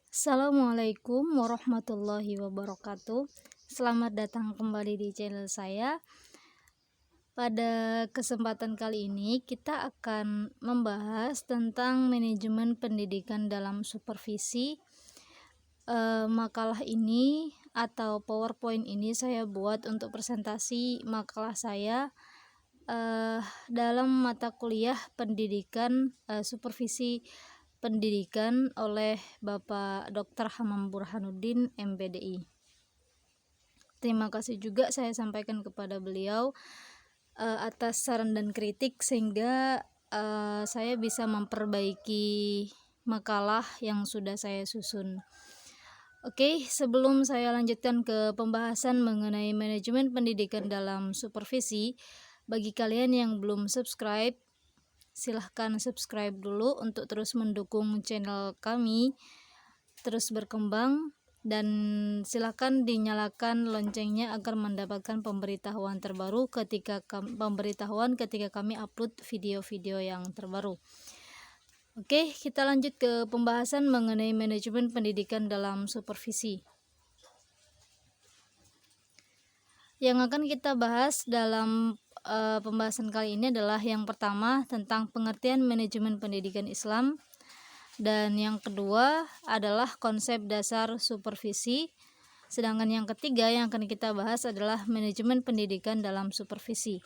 Assalamualaikum warahmatullahi wabarakatuh. Selamat datang kembali di channel saya. Pada kesempatan kali ini kita akan membahas tentang manajemen pendidikan dalam supervisi. Makalah ini atau PowerPoint ini saya buat untuk presentasi makalah saya dalam mata kuliah pendidikan supervisi pendidikan oleh Bapak Dr. Hamam Burhanuddin MPDI. Terima kasih juga saya sampaikan kepada beliau atas saran dan kritik sehingga saya bisa memperbaiki makalah yang sudah saya susun. Oke, sebelum saya lanjutkan ke pembahasan mengenai manajemen pendidikan dalam supervisi, bagi kalian yang belum subscribe, silahkan subscribe dulu untuk terus mendukung channel kami terus berkembang, dan silahkan dinyalakan loncengnya agar mendapatkan pemberitahuan terbaru ketika kami upload video-video yang terbaru. Oke, kita lanjut ke pembahasan mengenai manajemen pendidikan dalam supervisi. Yang akan kita bahas dalam pembahasan kali ini adalah yang pertama tentang pengertian manajemen pendidikan Islam, dan yang kedua adalah konsep dasar supervisi, sedangkan yang ketiga yang akan kita bahas adalah manajemen pendidikan dalam supervisi.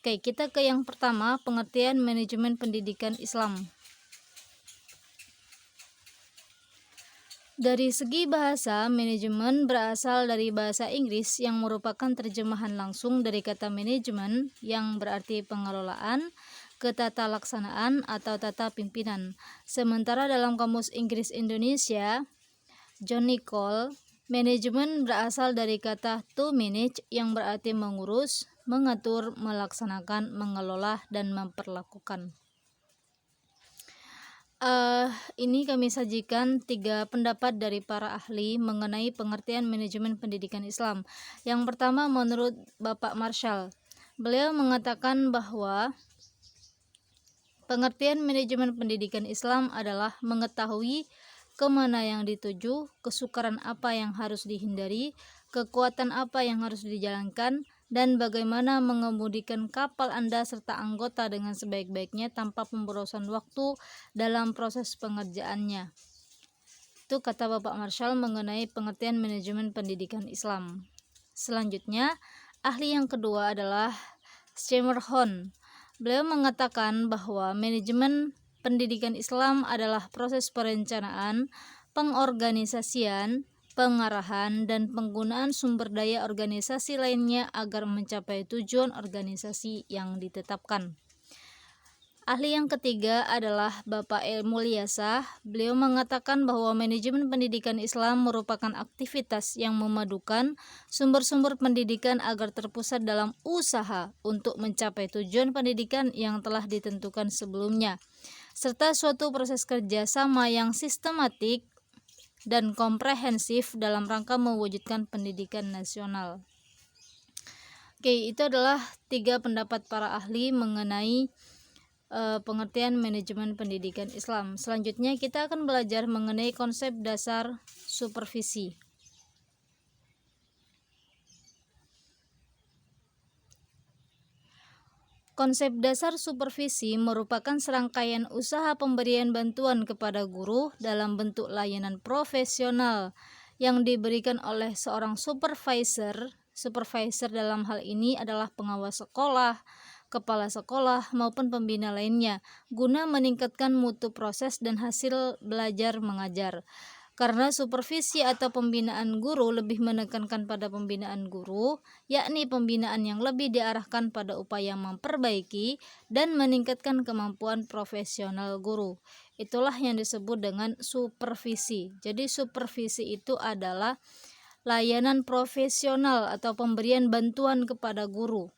Oke, kita ke yang pertama, pengertian manajemen pendidikan Islam. Dari segi bahasa, manajemen berasal dari bahasa Inggris yang merupakan terjemahan langsung dari kata manajemen yang berarti pengelolaan, ketatalaksanaan atau tata pimpinan. Sementara dalam Kamus Inggris Indonesia, John Nicol, manajemen berasal dari kata to manage yang berarti mengurus, mengatur, melaksanakan, mengelola, dan memperlakukan. Ini kami sajikan 3 pendapat dari para ahli mengenai pengertian manajemen pendidikan Islam. Yang pertama, menurut Bapak Marshall, beliau mengatakan bahwa pengertian manajemen pendidikan Islam adalah mengetahui kemana yang dituju, kesukaran apa yang harus dihindari, kekuatan apa yang harus dijalankan, dan bagaimana mengemudikan kapal Anda serta anggota dengan sebaik-baiknya tanpa pemborosan waktu dalam proses pengerjaannya. Itu kata Bapak Marshall mengenai pengertian manajemen pendidikan Islam. Selanjutnya, ahli yang kedua adalah Schermerhorn. Beliau mengatakan bahwa manajemen pendidikan Islam adalah proses perencanaan, pengorganisasian, pengarahan, dan penggunaan sumber daya organisasi lainnya agar mencapai tujuan organisasi yang ditetapkan. Ahli yang ketiga adalah Bapak Mulyasah. Beliau mengatakan bahwa manajemen pendidikan Islam merupakan aktivitas yang memadukan sumber-sumber pendidikan agar terpusat dalam usaha untuk mencapai tujuan pendidikan yang telah ditentukan sebelumnya, serta suatu proses kerjasama yang sistematik dan komprehensif dalam rangka mewujudkan pendidikan nasional. Oke, itu adalah 3 pendapat para ahli mengenai pengertian manajemen pendidikan Islam. Selanjutnya kita akan belajar mengenai konsep dasar supervisi. Konsep dasar supervisi merupakan serangkaian usaha pemberian bantuan kepada guru dalam bentuk layanan profesional yang diberikan oleh seorang supervisor. Supervisor dalam hal ini adalah pengawas sekolah, kepala sekolah, maupun pembina lainnya, guna meningkatkan mutu proses dan hasil belajar mengajar. Karena supervisi atau pembinaan guru lebih menekankan pada pembinaan guru, yakni pembinaan yang lebih diarahkan pada upaya memperbaiki dan meningkatkan kemampuan profesional guru. Itulah yang disebut dengan supervisi. Jadi supervisi itu adalah layanan profesional atau pemberian bantuan kepada guru,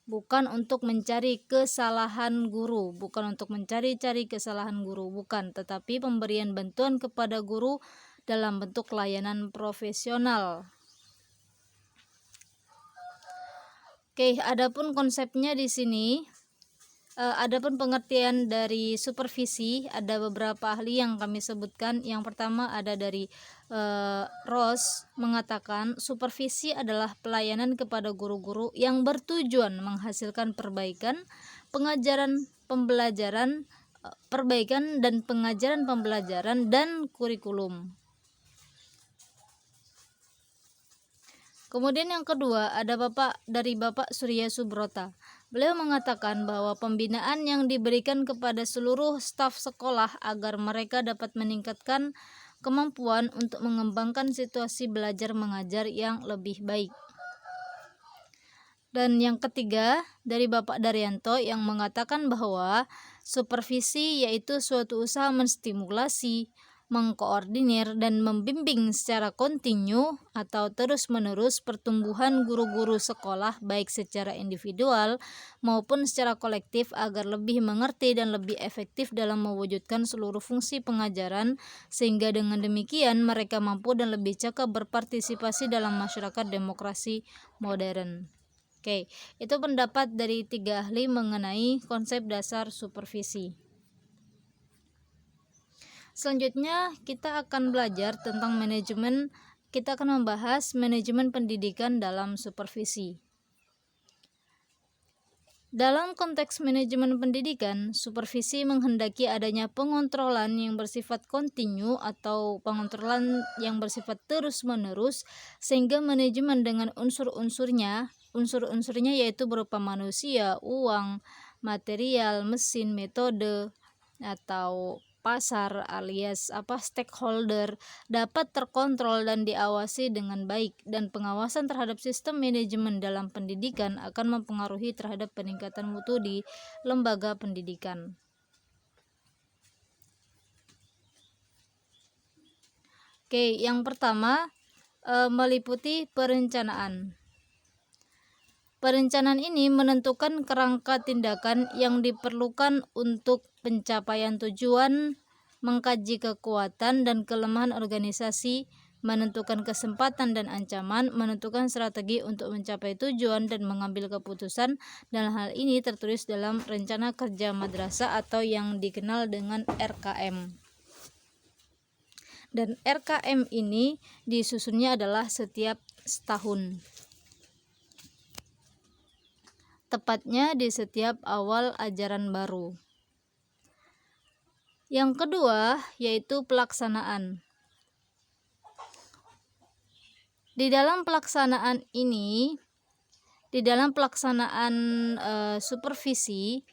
bukan untuk mencari kesalahan guru, bukan untuk mencari-cari kesalahan guru, bukan, tetapi pemberian bantuan kepada guru dalam bentuk layanan profesional. Oke, adapun konsepnya di sini Adapun pengertian dari supervisi, ada beberapa ahli yang kami sebutkan. Yang pertama ada dari Ross mengatakan supervisi adalah pelayanan kepada guru-guru yang bertujuan menghasilkan perbaikan pengajaran pembelajaran dan kurikulum. Kemudian yang kedua ada Bapak Surya Subrota. Beliau mengatakan bahwa pembinaan yang diberikan kepada seluruh staf sekolah agar mereka dapat meningkatkan kemampuan untuk mengembangkan situasi belajar mengajar yang lebih baik. Dan yang ketiga dari Bapak Daryanto yang mengatakan bahwa supervisi yaitu suatu usaha menstimulasi, mengkoordinir dan membimbing secara kontinu atau terus-menerus pertumbuhan guru-guru sekolah baik secara individual maupun secara kolektif agar lebih mengerti dan lebih efektif dalam mewujudkan seluruh fungsi pengajaran, sehingga dengan demikian mereka mampu dan lebih cakap berpartisipasi dalam masyarakat demokrasi modern. Oke, itu pendapat dari 3 ahli mengenai konsep dasar supervisi. Selanjutnya kita akan belajar tentang kita akan membahas manajemen pendidikan dalam supervisi. Dalam konteks manajemen pendidikan, supervisi menghendaki adanya pengontrolan yang bersifat kontinu atau pengontrolan yang bersifat terus-menerus, sehingga manajemen dengan unsur-unsurnya yaitu berupa manusia, uang, material, mesin, metode, atau pasar alias stakeholder dapat terkontrol dan diawasi dengan baik, dan pengawasan terhadap sistem manajemen dalam pendidikan akan mempengaruhi terhadap peningkatan mutu di lembaga pendidikan. Oke, yang pertama meliputi perencanaan. Perencanaan ini menentukan kerangka tindakan yang diperlukan untuk pencapaian tujuan, mengkaji kekuatan dan kelemahan organisasi, menentukan kesempatan dan ancaman, menentukan strategi untuk mencapai tujuan, dan mengambil keputusan. Dan hal ini tertulis dalam Rencana Kerja Madrasah atau yang dikenal dengan RKM. Dan RKM ini disusunnya adalah setiap setahun, tepatnya di setiap awal ajaran baru. Yang kedua yaitu pelaksanaan. Di dalam pelaksanaan supervisi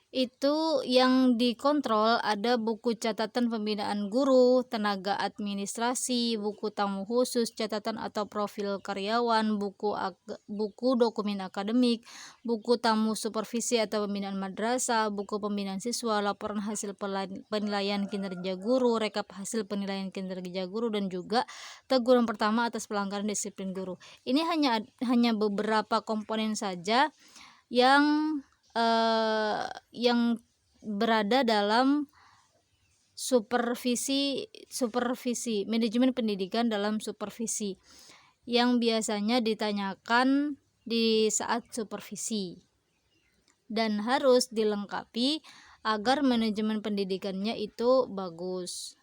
itu yang dikontrol ada buku catatan pembinaan guru, tenaga administrasi, buku tamu khusus, catatan atau profil karyawan, buku dokumen akademik, buku tamu supervisi atau pembinaan madrasah, buku pembinaan siswa, laporan hasil penilaian kinerja guru, rekap hasil penilaian kinerja guru, dan juga teguran pertama atas pelanggaran disiplin guru. Ini hanya beberapa komponen saja yang berada dalam supervisi manajemen pendidikan dalam supervisi yang biasanya ditanyakan di saat supervisi dan harus dilengkapi agar manajemen pendidikannya itu bagus.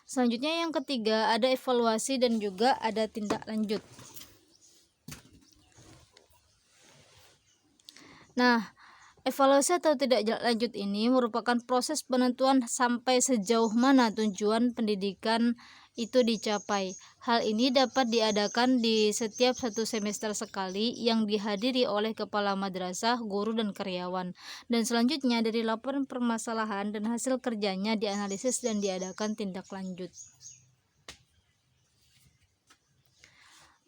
Selanjutnya yang ketiga ada evaluasi dan juga ada tindak lanjut. Nah, evaluasi atau tindak lanjut ini merupakan proses penentuan sampai sejauh mana tujuan pendidikan itu dicapai. Hal ini dapat diadakan di setiap 1 semester sekali yang dihadiri oleh kepala madrasah, guru, dan karyawan. Dan selanjutnya dari laporan permasalahan dan hasil kerjanya dianalisis dan diadakan tindak lanjut.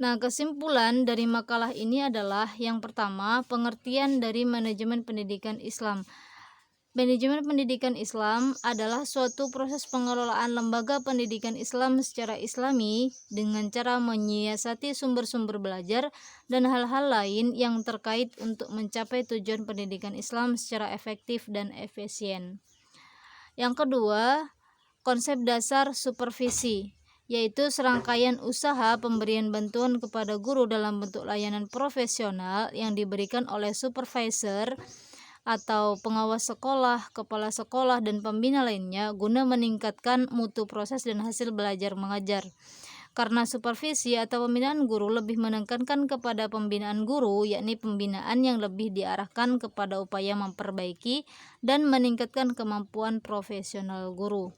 Nah, kesimpulan dari makalah ini adalah yang pertama, pengertian dari manajemen pendidikan Islam. Manajemen pendidikan Islam adalah suatu proses pengelolaan lembaga pendidikan Islam secara islami dengan cara menyiasati sumber-sumber belajar dan hal-hal lain yang terkait untuk mencapai tujuan pendidikan Islam secara efektif dan efisien. Yang kedua, konsep dasar supervisi, yaitu serangkaian usaha pemberian bantuan kepada guru dalam bentuk layanan profesional yang diberikan oleh supervisor atau pengawas sekolah, kepala sekolah, dan pembina lainnya guna meningkatkan mutu proses dan hasil belajar mengajar. Karena supervisi atau pembinaan guru lebih menekankan kepada pembinaan guru, yakni pembinaan yang lebih diarahkan kepada upaya memperbaiki dan meningkatkan kemampuan profesional guru.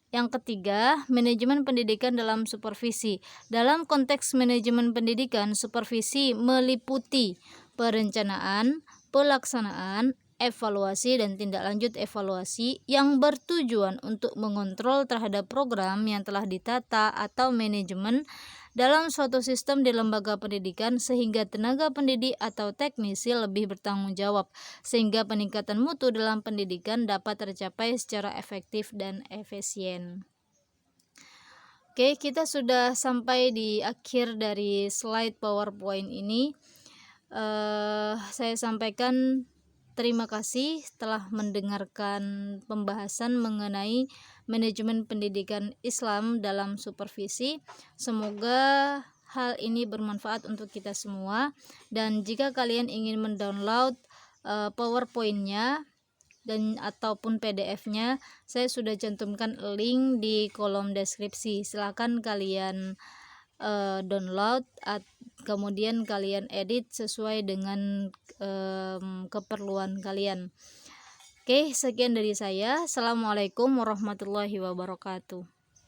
Yang ketiga, manajemen pendidikan dalam supervisi. Dalam konteks manajemen pendidikan, supervisi meliputi perencanaan, pelaksanaan, evaluasi, dan tindak lanjut evaluasi yang bertujuan untuk mengontrol terhadap program yang telah ditata atau manajemen dalam suatu sistem di lembaga pendidikan sehingga tenaga pendidik atau teknisi lebih bertanggung jawab, sehingga peningkatan mutu dalam pendidikan dapat tercapai secara efektif dan efisien. Oke, kita sudah sampai di akhir dari slide PowerPoint ini. Saya sampaikan terima kasih telah mendengarkan pembahasan mengenai manajemen pendidikan Islam dalam supervisi. Semoga hal ini bermanfaat untuk kita semua, dan jika kalian ingin mendownload PowerPoint-nya dan ataupun PDF-nya, saya sudah cantumkan link di kolom deskripsi. Silakan kalian download, kemudian kalian edit sesuai dengan keperluan kalian. Oke, sekian dari saya. Assalamualaikum warahmatullahi wabarakatuh.